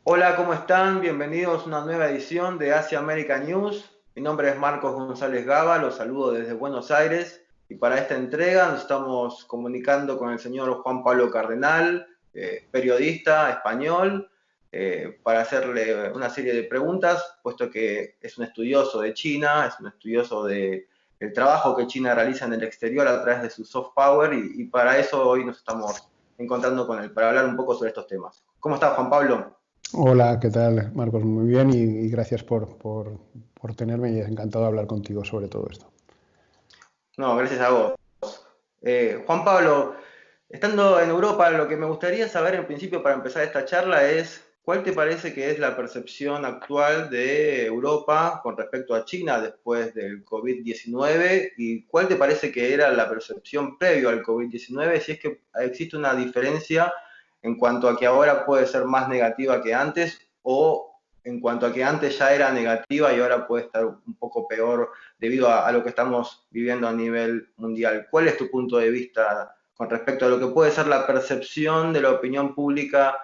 Hola, ¿cómo están? Bienvenidos a una nueva edición de Asia America News. Mi nombre es Marcos González Gaba, los saludo desde Buenos Aires y para esta entrega nos estamos comunicando con el señor Juan Pablo Cardenal, periodista español, para hacerle una serie de preguntas, puesto que es un estudioso de China, es un estudioso del trabajo que China realiza en el exterior a través de su soft power y para eso hoy nos estamos encontrando con él, para hablar un poco sobre estos temas. ¿Cómo está, Juan Pablo? Hola, ¿qué tal, Marcos? Muy bien y gracias por tenerme y es encantado de hablar contigo sobre todo esto. No, gracias a vos. Juan Pablo, estando en Europa, lo que me gustaría saber en principio para empezar esta charla es cuál te parece que es la percepción actual de Europa con respecto a China después del COVID-19 y cuál te parece que era la percepción previo al COVID-19, si es que existe una diferencia en cuanto a que ahora puede ser más negativa que antes o en cuanto a que antes ya era negativa y ahora puede estar un poco peor debido a lo que estamos viviendo a nivel mundial. ¿Cuál es tu punto de vista con respecto a lo que puede ser la percepción de la opinión pública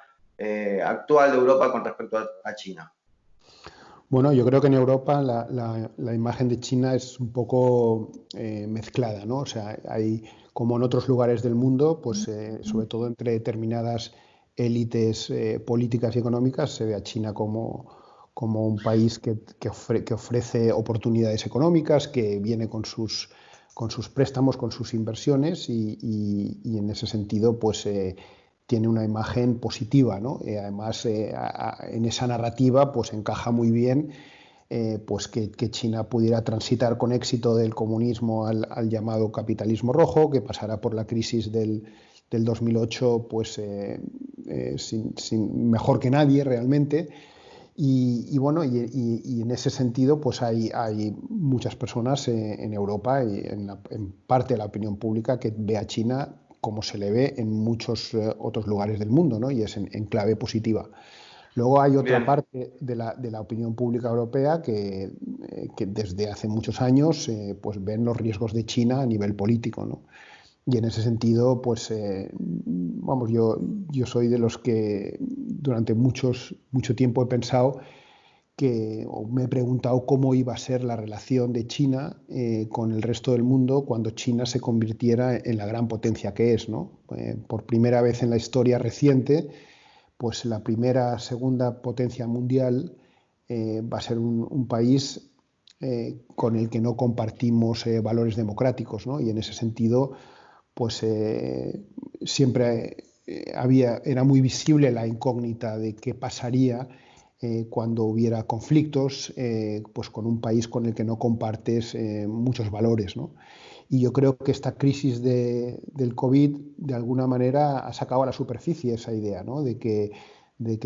actual de Europa con respecto a China? Bueno, yo creo que en Europa la imagen de China es un poco mezclada, ¿no? O sea, hay, como en otros lugares del mundo, pues sobre todo entre determinadas élites políticas y económicas, se ve a China como un país que ofrece oportunidades económicas, que viene con sus préstamos, con sus inversiones y en ese sentido, pues tiene una imagen positiva, ¿no? Además, en esa narrativa, pues encaja muy bien pues que China pudiera transitar con éxito del comunismo al llamado capitalismo rojo, que pasara por la crisis del 2008 pues, mejor que nadie realmente. Y bueno, y en ese sentido, pues hay muchas personas en Europa y en parte de la opinión pública que ve a China como se le ve en muchos otros lugares del mundo, ¿no? Y es en clave positiva. Luego hay otra Bien, parte de la opinión pública europea que desde hace muchos años pues ven los riesgos de China a nivel político, ¿no? Y en ese sentido, pues, vamos, yo soy de los que durante mucho tiempo he pensado o me he preguntado cómo iba a ser la relación de China con el resto del mundo cuando China se convirtiera en la gran potencia que es, ¿no? Por primera vez en la historia reciente, pues la segunda potencia mundial va a ser un país con el que no compartimos valores democráticos, ¿no? Y en ese sentido, pues siempre era muy visible la incógnita de qué pasaría cuando hubiera conflictos pues con un país con el que no compartes muchos valores, ¿no? Y yo creo que esta crisis del COVID de alguna manera ha sacado a la superficie esa idea, ¿no? De que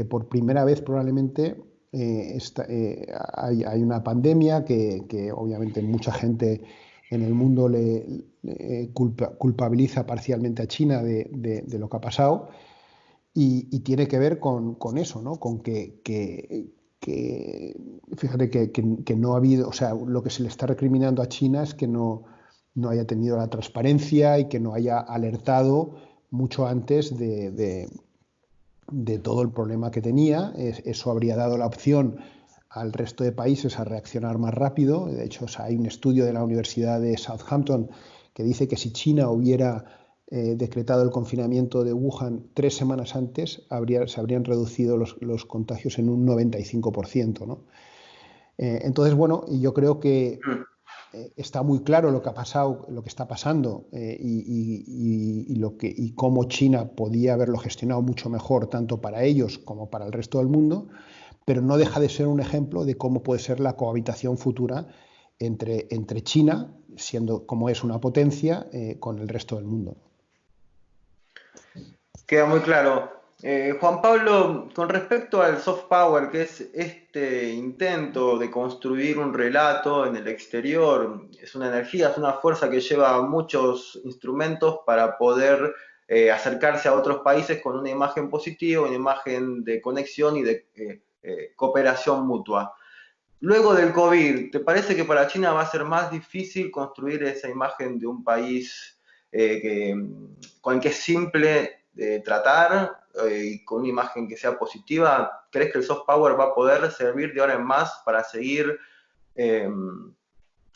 por primera vez probablemente hay una pandemia que obviamente mucha gente en el mundo culpabiliza parcialmente a China de lo que ha pasado y tiene que ver con eso, ¿no? Con fíjate que no ha habido, o sea, lo que se le está recriminando a China es que no haya tenido la transparencia y que no haya alertado mucho antes de todo el problema que tenía. Eso habría dado la opción al resto de países a reaccionar más rápido. De hecho, o sea, hay un estudio de la Universidad de Southampton que dice que si China hubiera decretado el confinamiento de Wuhan 3 semanas antes, se habrían reducido los contagios en un 95%, ¿no? Entonces, bueno, y yo creo que está muy claro lo que ha pasado, lo que está pasando y cómo China podía haberlo gestionado mucho mejor, tanto para ellos como para el resto del mundo, pero no deja de ser un ejemplo de cómo puede ser la cohabitación futura entre China, siendo como es una potencia, con el resto del mundo. queda muy claro. Juan Pablo, con respecto al soft power, que es este intento de construir un relato en el exterior, es una energía, es una fuerza que lleva muchos instrumentos para poder acercarse a otros países con una imagen positiva, una imagen de conexión y de cooperación mutua. Luego del COVID, ¿te parece que para China va a ser más difícil construir esa imagen de un país con el que es simple de tratar y con una imagen que sea positiva, ¿crees que el soft power va a poder servir de ahora en más para seguir eh,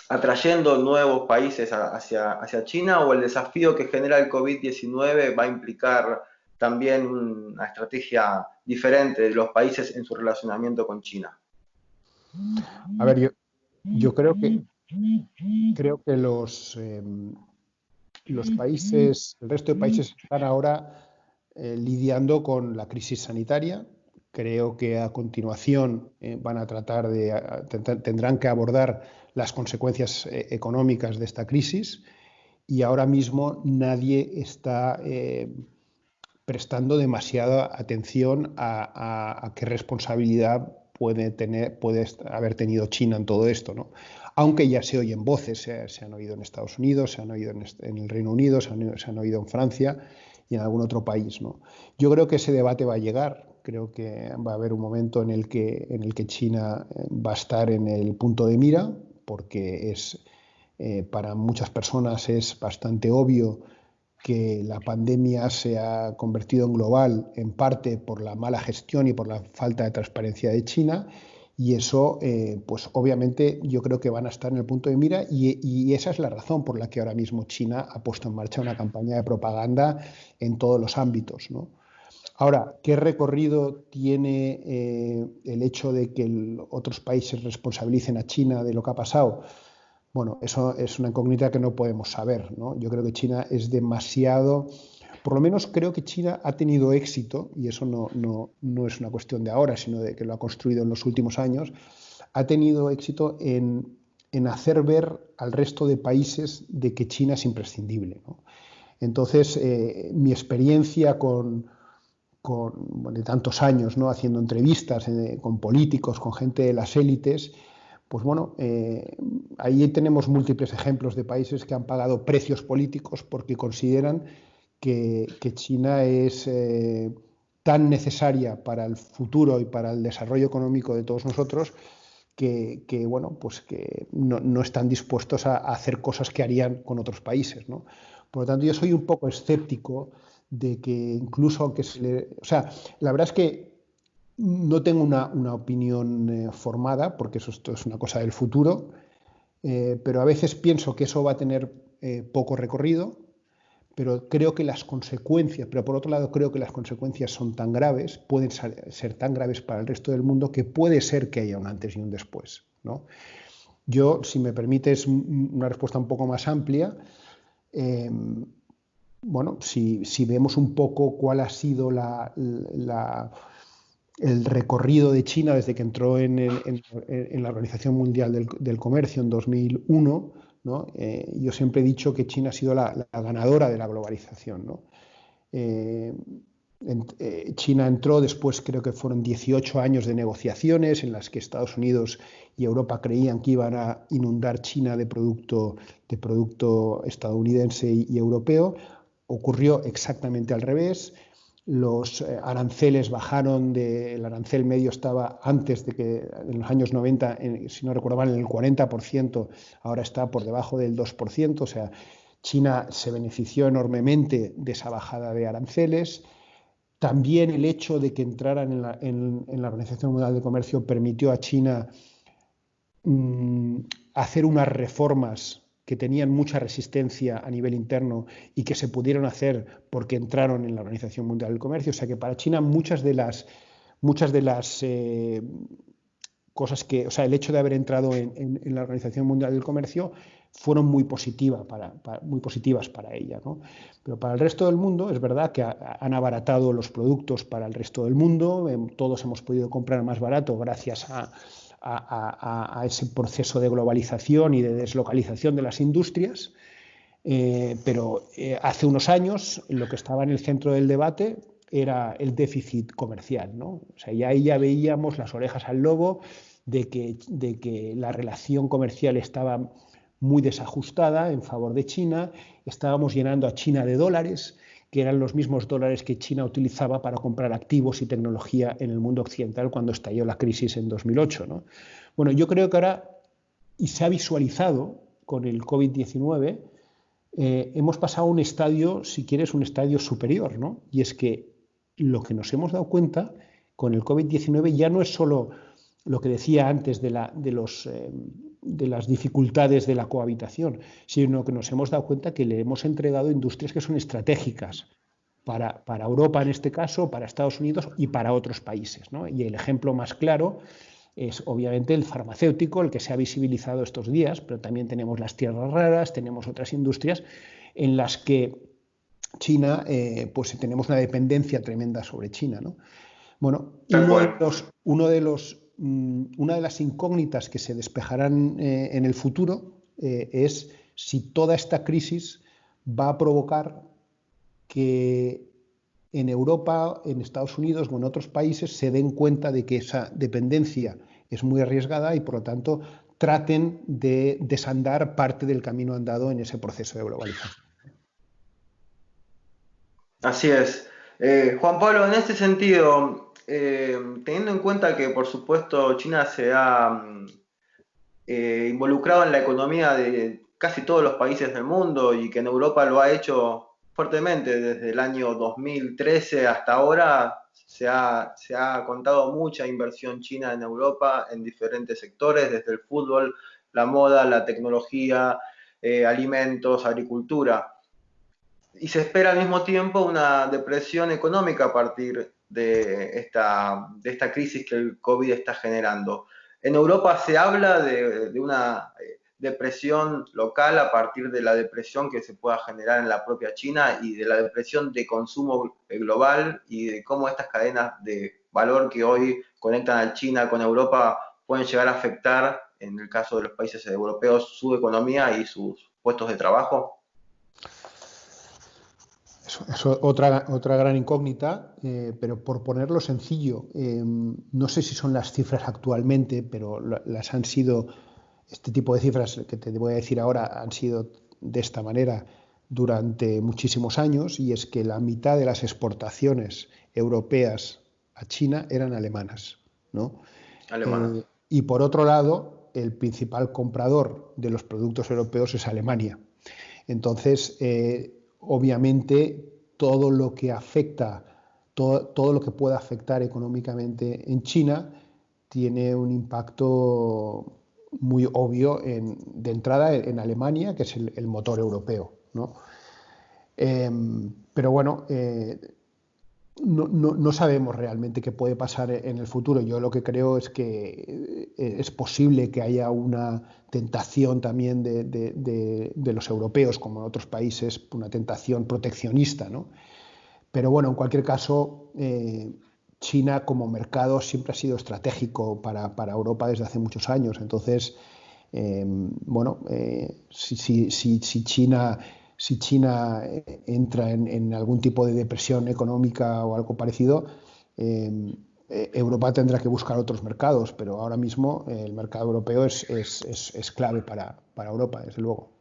atrayendo nuevos países hacia China, o el desafío que genera el COVID-19 va a implicar también una estrategia diferente de los países en su relacionamiento con China? A ver, yo creo que los países, el resto de países están ahora lidiando con la crisis sanitaria. Creo que a continuación van a tratar tendrán que abordar las consecuencias económicas de esta crisis, y ahora mismo nadie está prestando demasiada atención a qué responsabilidad puede haber tenido China en todo esto, ¿no? Aunque ya se oyen voces, se han oído en Estados Unidos, se han oído en el Reino Unido, se han oído en Francia y en algún otro país, ¿no? Yo creo que ese debate va a llegar. Creo que va a haber un momento en el que China va a estar en el punto de mira, porque para muchas personas es bastante obvio que la pandemia se ha convertido en global, en parte por la mala gestión y por la falta de transparencia de China, y eso, pues obviamente yo creo que van a estar en el punto de mira, y esa es la razón por la que ahora mismo China ha puesto en marcha una campaña de propaganda en todos los ámbitos, ¿no? Ahora, ¿qué recorrido tiene el hecho de que otros países responsabilicen a China de lo que ha pasado? Bueno, eso es una incógnita que no podemos saber, ¿no? Yo creo que China es demasiado, por lo menos creo que China ha tenido éxito, y eso no es una cuestión de ahora, sino de que lo ha construido en los últimos años, ha tenido éxito en hacer ver al resto de países de que China es imprescindible, ¿no? Entonces, mi experiencia de tantos años, ¿no?, haciendo entrevistas con políticos, con gente de las élites, pues bueno, ahí tenemos múltiples ejemplos de países que han pagado precios políticos porque consideran que China es tan necesaria para el futuro y para el desarrollo económico de todos nosotros bueno, pues que no están dispuestos a hacer cosas que harían con otros países, ¿no? Por lo tanto, yo soy un poco escéptico de que incluso aunque o sea, la verdad es que no tengo una opinión formada, porque esto es una cosa del futuro, pero a veces pienso que eso va a tener poco recorrido, pero creo que las consecuencias, pero por otro lado creo que las consecuencias son tan graves, pueden ser tan graves para el resto del mundo, que puede ser que haya un antes y un después, ¿no? Yo, si me permites una respuesta un poco más amplia, eh, bueno, si vemos un poco cuál ha sido el recorrido de China desde que entró en la Organización Mundial del Comercio en 2001, ¿no? Yo siempre he dicho que China ha sido la ganadora de la globalización, ¿no? Eh, China entró después, creo que fueron 18 años de negociaciones en las que Estados Unidos y Europa creían que iban a inundar China de producto estadounidense y europeo. Ocurrió exactamente al revés. Los aranceles bajaron, el arancel medio estaba antes de que, en los años 90, si no recuerdo mal, en el 40%, ahora está por debajo del 2%, o sea, China se benefició enormemente de esa bajada de aranceles. También el hecho de que entraran en la Organización Mundial de Comercio permitió a China hacer unas reformas que tenían mucha resistencia a nivel interno y que se pudieron hacer porque entraron en la Organización Mundial del Comercio. O sea que para China muchas de las cosas o sea, el hecho de haber entrado en la Organización Mundial del Comercio fueron muy positivas para ella, ¿no? Pero para el resto del mundo es verdad que han abaratado los productos para el resto del mundo. Todos hemos podido comprar más barato gracias a ese proceso de globalización y de deslocalización de las industrias, pero hace unos años lo que estaba en el centro del debate era el déficit comercial, ¿no? O sea, ahí ya veíamos las orejas al lobo de que la relación comercial estaba muy desajustada en favor de China. Estábamos llenando a China de dólares, que eran los mismos dólares que China utilizaba para comprar activos y tecnología en el mundo occidental cuando estalló la crisis en 2008, ¿no? Bueno, yo creo que ahora, y se ha visualizado con el COVID-19, hemos pasado a un estadio, si quieres, un estadio superior, ¿no? Y es que lo que nos hemos dado cuenta con el COVID-19 ya no es solo lo que decía antes de las dificultades de la cohabitación, sino que nos hemos dado cuenta que le hemos entregado industrias que son estratégicas para Europa en este caso, para Estados Unidos y para otros países, ¿no? Y el ejemplo más claro es obviamente el farmacéutico, el que se ha visibilizado estos días, pero también tenemos las tierras raras, tenemos otras industrias en las que China, pues tenemos una dependencia tremenda sobre China, ¿no? Bueno, Tal cual. una de las incógnitas que se despejarán en el futuro es si toda esta crisis va a provocar que en Europa, en Estados Unidos o en otros países se den cuenta de que esa dependencia es muy arriesgada y por lo tanto traten de desandar parte del camino andado en ese proceso de globalización. Así es. Juan Pablo, en este sentido, teniendo en cuenta que por supuesto China se ha involucrado en la economía de casi todos los países del mundo y que en Europa lo ha hecho fuertemente desde el año 2013 hasta ahora, se ha contado mucha inversión china en Europa en diferentes sectores, desde el fútbol, la moda, la tecnología, alimentos, agricultura. Y se espera al mismo tiempo una depresión económica a partir de esta crisis que el COVID está generando. En Europa se habla de una depresión local a partir de la depresión que se pueda generar en la propia China y de la depresión de consumo global y de cómo estas cadenas de valor que hoy conectan a China con Europa pueden llegar a afectar, en el caso de los países europeos, su economía y sus puestos de trabajo. Eso otra gran incógnita, pero por ponerlo sencillo, no sé si son las cifras actualmente, pero las han sido, este tipo de cifras que te voy a decir ahora han sido de esta manera durante muchísimos años, y es que la mitad de las exportaciones europeas a China eran alemanas, ¿no? Alemana. Y por otro lado, el principal comprador de los productos europeos es Alemania. Entonces, obviamente, todo lo que afecta, todo lo que pueda afectar económicamente en China tiene un impacto muy obvio de entrada en Alemania, que es el motor europeo, ¿no? Pero bueno, no sabemos realmente qué puede pasar en el futuro. Yo lo que creo es que es posible que haya una tentación también de los europeos, como en otros países, una tentación proteccionista, ¿no? Pero bueno, en cualquier caso, China como mercado siempre ha sido estratégico para Europa desde hace muchos años. Entonces, bueno, si China entra en algún tipo de depresión económica o algo parecido, Europa tendrá que buscar otros mercados, pero ahora mismo el mercado europeo es clave para Europa, desde luego.